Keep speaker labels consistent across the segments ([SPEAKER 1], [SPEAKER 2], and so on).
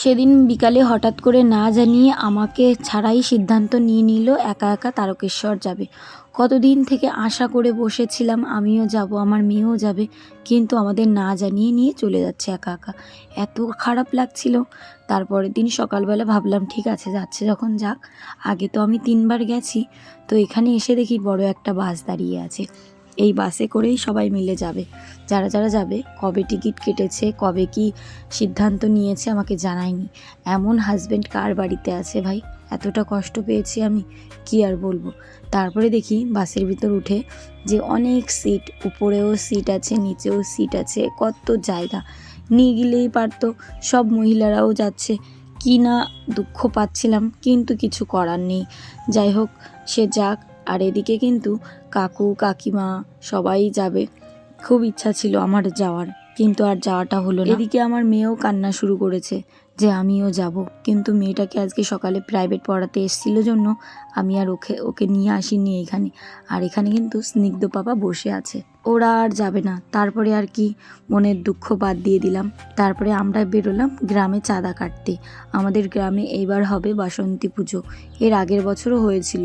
[SPEAKER 1] সেদিন বিকালে হঠাৎ করে না জানিয়ে আমাকে ছাড়াই সিদ্ধান্ত নিয়ে নিল একা একা তারকেশ্বর যাবে। কতদিন থেকে আশা করে বসেছিলাম আমিও যাব, আমার মেয়েও যাবে, কিন্তু আমাদের না জানিয়ে নিয়ে চলে যাচ্ছে একা একা। এত খারাপ লাগছিল। তারপরের দিন সকালবেলা ভাবলাম ঠিক আছে, যাচ্ছে যখন যাক। আগে তো আমি 3বার গেছি, তো এখানে এসে দেখি বড় একটা বাস দাঁড়িয়ে আছে। এই বাসে করেই সবাই মিলে যাবে। যারা যারা যাবে, কবে টিকিট কেটেছে, কবে কি সিদ্ধান্ত নিয়েছে আমাকে জানায়নি। এমন হাজব্যান্ড কার বাড়িতে আছে ভাই? এতটা কষ্ট পেয়েছি আমি, কি আর বলবো। তারপরে দেখি বাসের ভিতর উঠে যে অনেক সিট, উপরেও সিট আছে, নিচেও সিট আছে, কত জায়গা। নিয়ে গেলেই পারতো, সব মহিলারাও যাচ্ছে। কি না দুঃখ পাচ্ছিলাম, কিন্তু কিছু করার নেই। যাই হোক, সে যাক। আর এদিকে কিন্তু কাকু কাকিমা সবাই যাবে। খুব ইচ্ছা ছিল আমার যাওয়ার, কিন্তু আর যাওয়াটা হলো না। এদিকে আমার মেয়েও কান্না শুরু করেছে যে আমিও যাব, কিন্তু মেয়েটাকে আজকে সকালে প্রাইভেট পড়াতে এসেছিল জন্য আমি আর ওকে নিয়ে আসিনি এখানে। আর এখানে কিন্তু স্নিগ্ধ পাপা বসে আছে, ওরা আর যাবে না। তারপরে আর কি, মনের দুঃখ বাদ দিয়ে দিলাম। তারপরে আমরা বেরোলাম গ্রামে চাঁদা কাটতে। আমাদের গ্রামে এইবার হবে বাসন্তী পুজো। এর আগের বছরও হয়েছিল,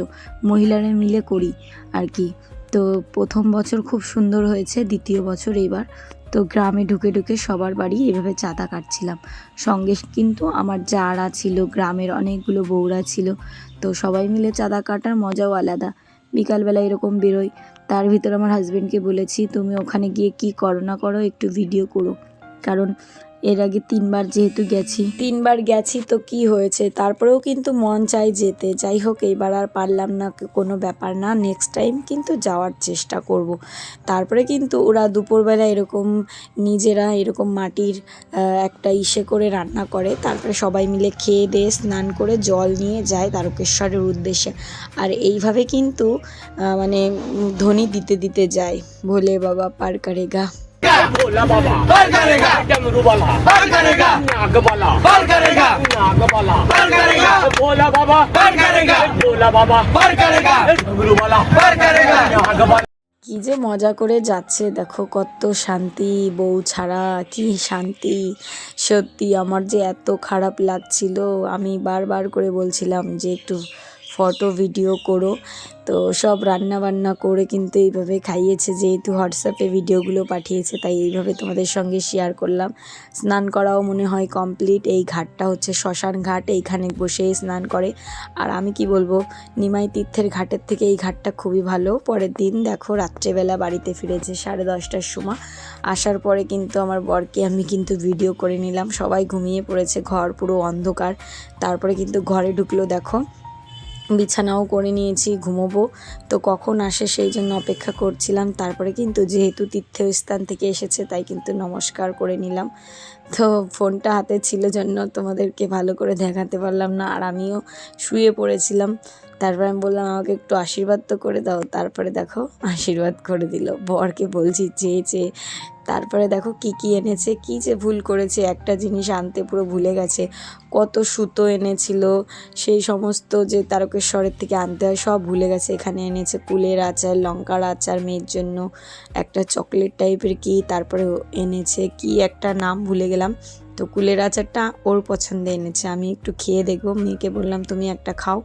[SPEAKER 1] মহিলারা মিলে করি আর কি। তো প্রথম বছর খুব সুন্দর হয়েছে, দ্বিতীয় বছর এইবার। তো গ্রামে ঢুকে ঢুকে সবার বাড়ি এভাবে চাঁদা কাটছিলাম। সঙ্গে কিন্তু আমার যারা ছিল, গ্রামের অনেকগুলো বউরা ছিল। তো সবাই মিলে চাঁদা কাটার মজাও আলাদা। বিকালবেলা এরকম বেরোই। তার ভিতর আমার হাজব্যান্ডকে বলেছি তুমি ওখানে গিয়ে কি করো না করো একটু ভিডিও করো, কারণ এর আগে 3বার যেহেতু গেছি, 3বার গেছি তো কি হয়েছে, তারপরেও কিন্তু মন চাই যেতে। যাই হোক, এইবার আর পারলাম না, কোনো ব্যাপার না, নেক্সট টাইম কিন্তু যাওয়ার চেষ্টা করব। তারপরে কিন্তু ওরা দুপুরবেলা এরকম নিজেরা এরকম মাটির একটা ইসে করে রান্না করে, তারপরে সবাই মিলে খেয়ে দিয়ে স্নান করে জল নিয়ে যায় তারকেশ্বরের উদ্দেশ্যে। আর এইভাবে কিন্তু মানে ধ্বনি দিতে দিতে যায়, ভোলে বাবা পার করেগা।
[SPEAKER 2] भोला बाबा पार करेगा, डमरू वाला पार करेगा, नाग वाला पार करेगा, नाग वाला पार करेगा, भोला बाबा पार करेगा, भोला बाबा पार करेगा, डमरू वाला पार करेगा, नाग वाला।
[SPEAKER 1] কি যে মজা করে যাচ্ছে দেখো, কত শান্তি, বউ ছাড়া কি শান্তি। সত্যি আমার যে এত খারাপ লাগছিল, আমি বারবার করে বলছিলাম যে একটু ফটো ভিডিও করো। তো সব রান্না বান্না করে কিন্তু এইভাবে খাইয়েছে, যেহেতু হোয়াটসঅ্যাপে ভিডিওগুলো পাঠিয়েছে তাই এইভাবে তোমাদের সঙ্গে শেয়ার করলাম। স্নান করাও মনে হয় কমপ্লিট। এই ঘাটটা হচ্ছে শ্মশান ঘাট, এইখানে বসেই স্নান করে। আর আমি কি বলবো, নিমাই তীর্থের ঘাটের থেকে এই ঘাটটা খুবই ভালো। পরের দিন দেখো রাত্রেবেলা বাড়িতে ফিরেছে 10:30টার সময়। আসার পরে কিন্তু আমার বরকে আমি কিন্তু ভিডিও করে নিলাম। সবাই ঘুমিয়ে পড়েছে, ঘর পুরো অন্ধকার। তারপরে কিন্তু ঘরে ঢুকলো, দেখো বিছানাও করে নিয়েছি, ঘুমোবো। তো কখন আসে সেই জন্য অপেক্ষা করছিলাম। তারপরে কিন্তু যেহেতু তীর্থস্থান থেকে এসেছে তাই কিন্তু নমস্কার করে নিলাম। তো ফোনটা হাতে ছিল জন্য তোমাদেরকে ভালো করে দেখাতে পারলাম না, আর আমিও শুয়ে পড়েছিলাম। তারপরে আমি বললাম আমাকে একটু আশীর্বাদ তো করে দাও। তারপরে দেখো আশীর্বাদ করে দিল। বরকে বলছি চেয়ে। তারপরে দেখো কি কি এনেছে, কি যে ভুল করেছে, একটা জিনিস আনতে পুরো ভুলে গেছে। কত সুতো এনেছিল, সেই সমস্ত যে তারকেশ্বরের থেকে আনতে হয় সব ভুলে গেছে। এখানে এনেছে কুলের আচার, লঙ্কার আচার, মেয়ের জন্য একটা চকলেট টাইপের কি, তারপরে এনেছে কি একটা নাম ভুলে গেলাম। তো কুলের আচারটা ওর পছন্দে এনেছে, আমি একটু খেয়ে দেখবো। মেয়েকে বললাম তুমি একটা খাও।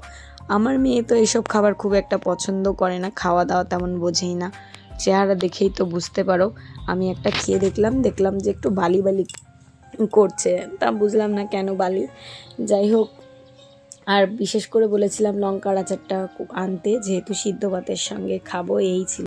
[SPEAKER 1] আমার মেয়ে তো এইসব খাবার খুব একটা পছন্দ করে না, খাওয়া দাওয়া তেমন বোঝেই না, চেহারা দেখেই তো বুঝতে পারো। আমি একটা খেয়ে দেখলাম যে একটু বালি বালি করছে, তা বুঝলাম না কেন বালি। যাই হোক, আর বিশেষ করে বলেছিলাম লঙ্কার আচারটা আনতে, যেহেতু সিদ্ধ ভাতের সঙ্গে খাবো, এই ছিল।